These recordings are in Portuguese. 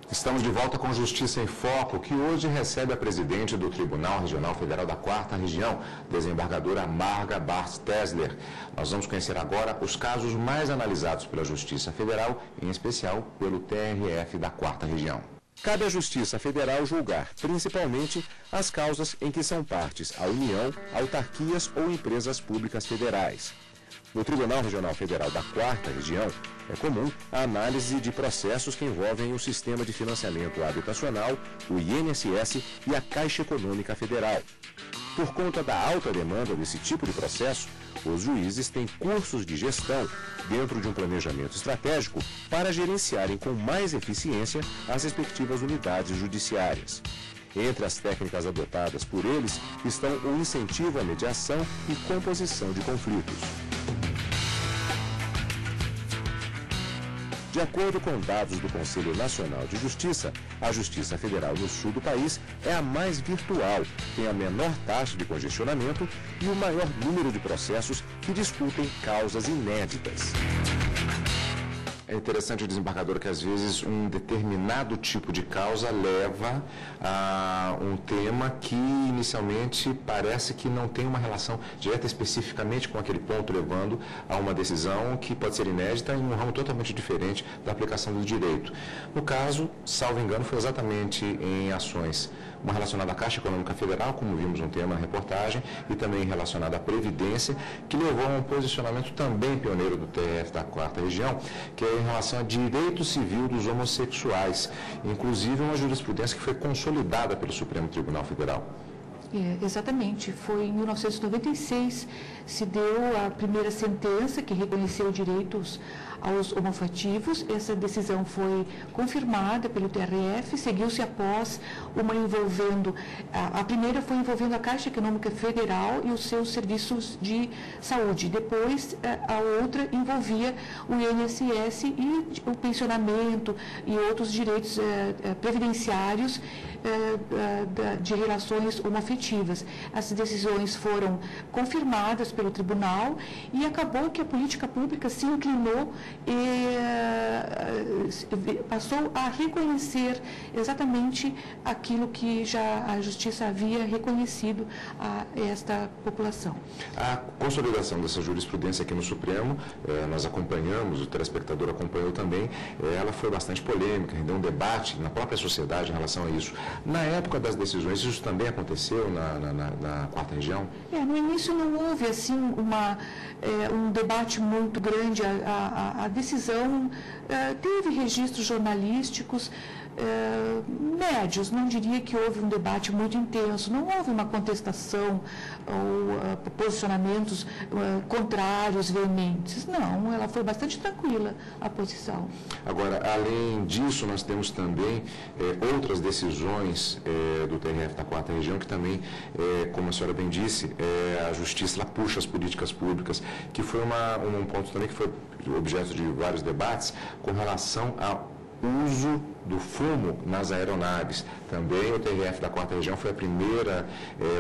Estamos de volta com Justiça em Foco, que hoje recebe a presidente do Tribunal Regional Federal da 4ª Região, desembargadora Marga Bartz Tesler. Nós vamos conhecer agora os casos mais analisados pela Justiça Federal, em especial pelo TRF da 4ª Região. Cabe à Justiça Federal julgar, principalmente, as causas em que são partes a União, autarquias ou empresas públicas federais. No Tribunal Regional Federal da 4ª Região, é comum a análise de processos que envolvem o Sistema de Financiamento Habitacional, o INSS e a Caixa Econômica Federal. Por conta da alta demanda desse tipo de processo, os juízes têm cursos de gestão dentro de um planejamento estratégico para gerenciarem com mais eficiência as respectivas unidades judiciárias. Entre as técnicas adotadas por eles estão o incentivo à mediação e composição de conflitos. De acordo com dados do Conselho Nacional de Justiça, a Justiça Federal no sul do país é a mais virtual, tem a menor taxa de congestionamento e o maior número de processos que discutem causas inéditas. É interessante, desembargador, que às vezes um determinado tipo de causa leva a um tema que inicialmente parece que não tem uma relação direta especificamente com aquele ponto, levando a uma decisão que pode ser inédita em um ramo totalmente diferente da aplicação do direito. No caso, salvo engano, foi exatamente em ações, uma relacionada à Caixa Econômica Federal, como vimos um tema na reportagem, e também relacionada à Previdência, que levou a um posicionamento também pioneiro do TRF da 4ª Região, que é em relação ao direito civil dos homossexuais, inclusive uma jurisprudência que foi consolidada pelo Supremo Tribunal Federal. Exatamente, foi em 1996 se deu a primeira sentença que reconheceu direitos aos homoafetivos. Essa decisão foi confirmada pelo TRF, seguiu-se após uma envolvendo, a primeira foi envolvendo a Caixa Econômica Federal e os seus serviços de saúde. Depois, a outra envolvia o INSS e o pensionamento e outros direitos previdenciários de relações homoafetivas. As decisões foram confirmadas pelo tribunal e acabou que a política pública se inclinou e passou a reconhecer exatamente aquilo que já a Justiça havia reconhecido a esta população. A consolidação dessa jurisprudência aqui no Supremo, nós acompanhamos, o telespectador acompanhou também, ela foi bastante polêmica, rendeu um debate na própria sociedade em relação a isso. Na época das decisões, isso também aconteceu na 4ª Região? No início não houve assim um debate muito grande. A decisão teve registros jornalísticos médios, não diria que houve um debate muito intenso, não houve uma contestação ou posicionamentos contrários, veementes. Não, ela foi bastante tranquila, a posição. Agora, além disso, nós temos também outras decisões do TRF da 4ª Região, que também, como a senhora bem disse, a Justiça ela puxa as políticas públicas, que foi um ponto também que foi objeto de vários debates com relação ao uso do fumo nas aeronaves. Também o TRF da 4ª Região foi a primeira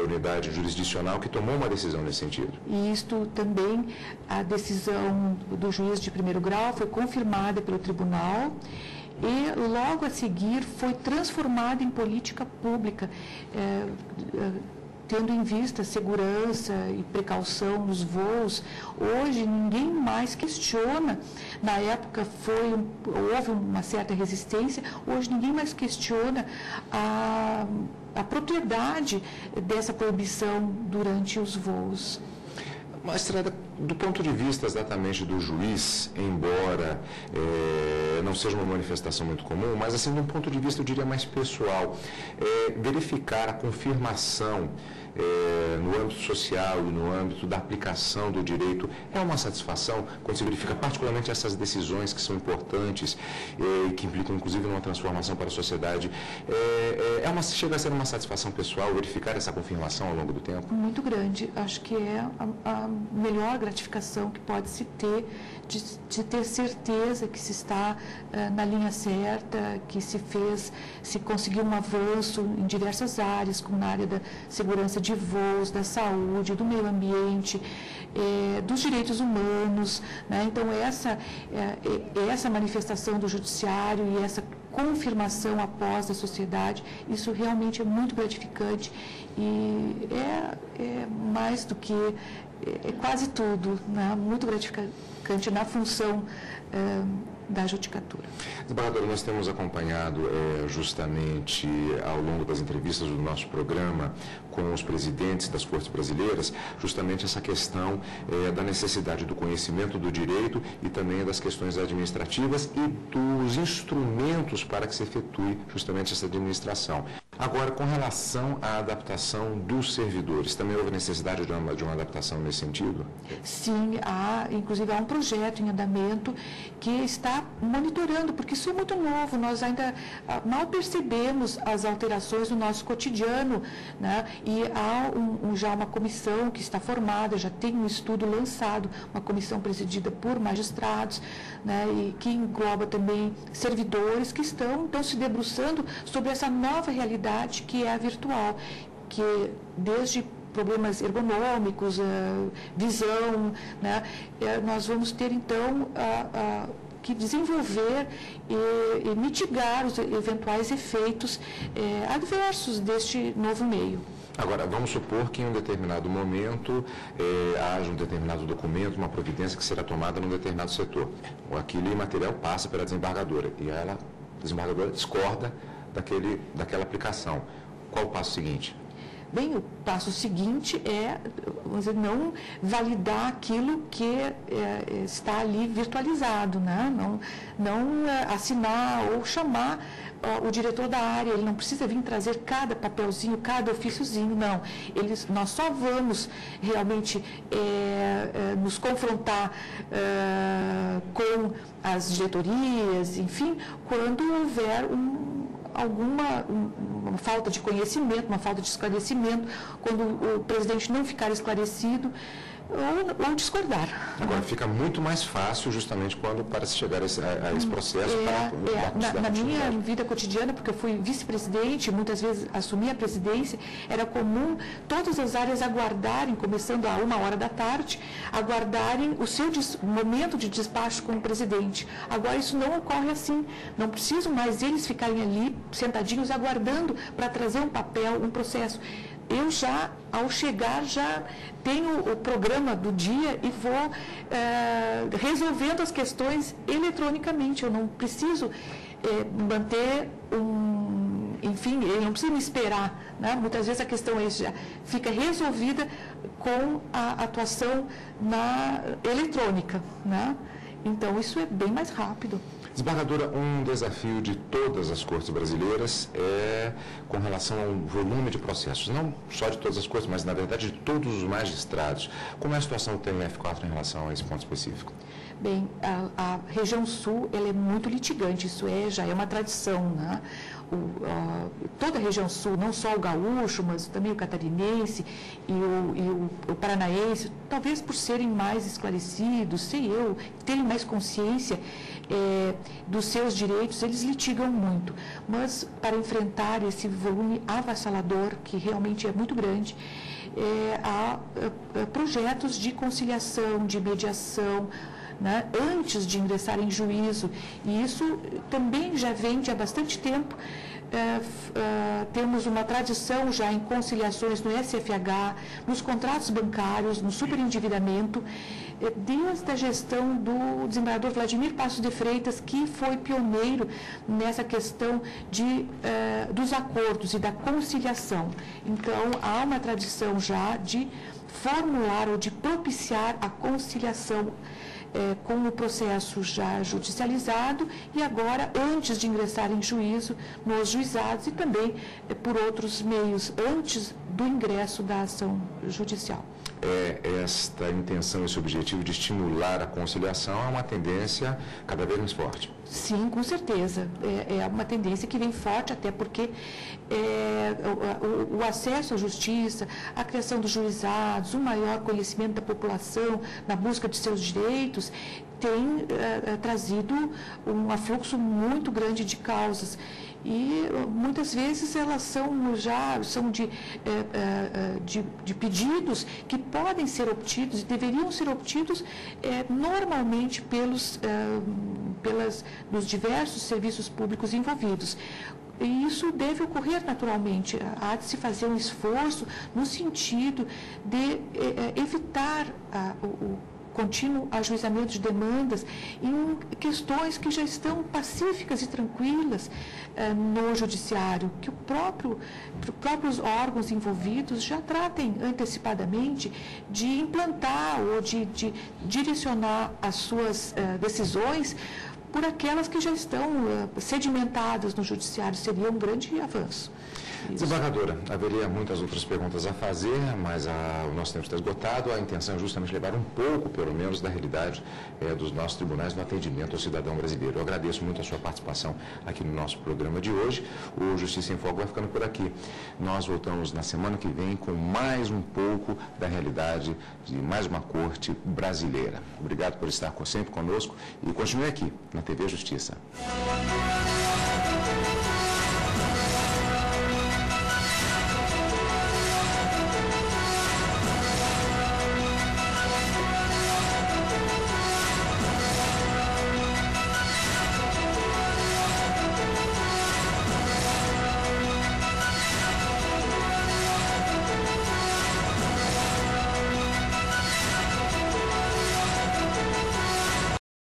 unidade jurisdicional que tomou uma decisão nesse sentido. E isto também, a decisão do juiz de primeiro grau foi confirmada pelo tribunal e logo a seguir foi transformada em política pública, tendo em vista segurança e precaução nos voos. Hoje ninguém mais questiona, na época houve uma certa resistência, hoje ninguém mais questiona a propriedade dessa proibição durante os voos. Magistrada, do ponto de vista exatamente do juiz, embora não seja uma manifestação muito comum, mas assim, de um ponto de vista, eu diria, mais pessoal, verificar a confirmação no âmbito social e no âmbito da aplicação do direito é uma satisfação quando se verifica particularmente essas decisões que são importantes e que implicam inclusive numa transformação para a sociedade. Chega a ser uma satisfação pessoal verificar essa confirmação ao longo do tempo? Muito grande. Acho que é a melhor gratificação que pode se ter, de ter certeza que se está na linha certa, que se conseguiu um avanço em diversas áreas, como na área da segurança de voos, da saúde, do meio ambiente, dos direitos humanos, né? Então, essa manifestação do judiciário e essa confirmação após da sociedade. Isso realmente é muito gratificante e é mais do que, é quase tudo, né? Muito gratificante na função da judicatura. Desembargadora, nós temos acompanhado justamente ao longo das entrevistas do nosso programa com os presidentes das cortes brasileiras, justamente essa questão da necessidade do conhecimento do direito e também das questões administrativas e dos instrumentos para que se efetue justamente essa administração. Agora, com relação à adaptação dos servidores, também houve necessidade de uma adaptação nesse sentido? Sim, inclusive há um projeto em andamento que está monitorando, porque isso é muito novo, nós ainda mal percebemos as alterações no nosso cotidiano, né? E há já uma comissão que está formada, já tem um estudo lançado, uma comissão presidida por magistrados, né? E que engloba também servidores que estão se debruçando sobre essa nova realidade que é a virtual, que desde problemas ergonômicos, visão, né? Nós vamos ter então que desenvolver e mitigar os eventuais efeitos adversos deste novo meio. Agora, vamos supor que em um determinado momento haja um determinado documento, uma providência que será tomada num determinado setor. Aquele material passa pela desembargadora e a desembargadora discorda daquela aplicação. Qual o passo seguinte? Bem, o passo seguinte é, vamos dizer, não validar aquilo que está ali virtualizado, né? Não assinar ou chamar o diretor da área, ele não precisa vir trazer cada papelzinho, cada ofíciozinho, não. Nós só vamos realmente nos confrontar com as diretorias, enfim, quando houver uma falta de conhecimento, uma falta de esclarecimento, quando o presidente não ficar esclarecido ou discordar. Agora, fica muito mais fácil justamente quando para se chegar a esse processo. Na minha vida cotidiana, porque eu fui vice-presidente, muitas vezes assumi a presidência, era comum todas as áreas aguardarem, começando a 1h da tarde, aguardarem o seu momento de despacho com o presidente. Agora isso não ocorre assim, não precisam mais eles ficarem ali sentadinhos aguardando para trazer um papel, um processo. Eu já, ao chegar, já tenho o programa do dia e vou resolvendo as questões eletronicamente. Eu não preciso manter enfim, eu não preciso me esperar, né? Muitas vezes a questão já fica resolvida com a atuação eletrônica, né? Então, isso é bem mais rápido. Desembargadora, um desafio de todas as cortes brasileiras é com relação ao volume de processos, não só de todas as cortes, mas na verdade de todos os magistrados. Como é a situação do TRF4 em relação a esse ponto específico? Bem, a região sul ela é muito litigante, isso já é uma tradição, né? Toda a região sul, não só o gaúcho, mas também o catarinense e o paranaense, talvez por serem mais esclarecidos, sei eu, terem mais consciência dos seus direitos, eles litigam muito. Mas para enfrentar esse volume avassalador, que realmente é muito grande, há projetos de conciliação, de mediação, né, antes de ingressar em juízo, e isso também já vem de há bastante tempo. Temos uma tradição já em conciliações no SFH, nos contratos bancários, no superendividamento, desde a gestão do desembargador Vladimir Passos de Freitas, que foi pioneiro nessa questão dos acordos e da conciliação. Então, há uma tradição já de formular ou de propiciar a conciliação com o processo já judicializado e agora, antes de ingressar em juízo, nos juizados e também por outros meios, antes do ingresso da ação judicial. Esta intenção, esse objetivo de estimular a conciliação é uma tendência cada vez mais forte. Sim, com certeza. É uma tendência que vem forte, até porque o acesso à justiça, a criação dos juizados, um maior conhecimento da população na busca de seus direitos, tem trazido um afluxo muito grande de causas. E muitas vezes elas são de pedidos que podem ser obtidos e deveriam ser obtidos normalmente dos diversos serviços públicos envolvidos. E isso deve ocorrer naturalmente. Há de se fazer um esforço no sentido de evitar o contínuo ajuizamento de demandas em questões que já estão pacíficas e tranquilas no judiciário, que próprios órgãos envolvidos já tratem antecipadamente de implantar ou de direcionar as suas decisões por aquelas que já estão sedimentadas no judiciário. Seria um grande avanço. Desembargadora, haveria muitas outras perguntas a fazer, mas o nosso tempo está esgotado. A intenção é justamente levar um pouco, pelo menos, da realidade dos nossos tribunais no atendimento ao cidadão brasileiro. Eu agradeço muito a sua participação aqui no nosso programa de hoje. O Justiça em Foco vai ficando por aqui. Nós voltamos na semana que vem com mais um pouco da realidade de mais uma corte brasileira. Obrigado por estar sempre conosco e continue aqui na TV Justiça.